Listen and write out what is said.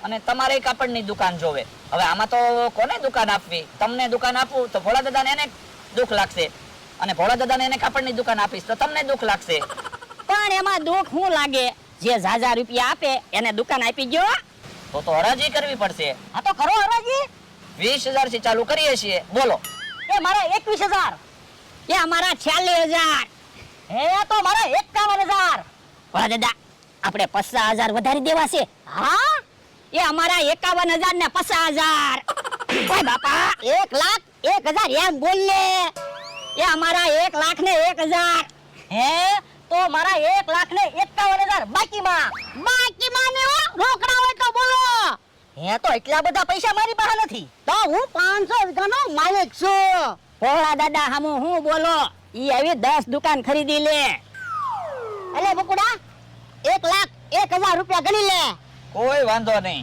અને તમારે કાપડની દુકાન જોવે. હવે આમાં તો કોને દુકાન આપવી? તમને દુકાન આપું તો ભોળા દાદાને એને દુઃખ લાગશે, અને ભોળા દાદાને એને કાપડની દુકાન આપીશ તો તમને દુઃખ લાગશે. પણ એમાં દુઃખ શું લાગે? જે ઝાઝા રૂપિયા આપે એને દુકાન આપી ગયો. તો હરાજી કરવી પડશે. હા તો કરો હરાજી. 20,000 થી ચાલુ કરીએ છીએ, બોલો. એ મારા 21,000. એ અમારા 46,000. હે તો મારા 51,000. ભોળા દાદા આપણે 50,000 વધારી દેવા છે. હા એ અમારા 51,000 ને 50,000. ઓય બાપા 1,01,000 એમ બોલ લે. એ અમારા 1,00,000 ને 1,000. હે તો મારા 1,51,000 બાકીમાં ને રોકડા હોય તો બોલો. હે તો એટલા બધા પૈસા મારી પાસે નથી. તો હું 500 વીઘાનો માલિક છું. ભોળા દાદા હામું હું બોલો? ઈ આવી 10 દુકાન ખરીદી લે. અલે બકુડા 1,01,000 રૂપિયા ગણી લે. કોઈ વાંધો નહીં.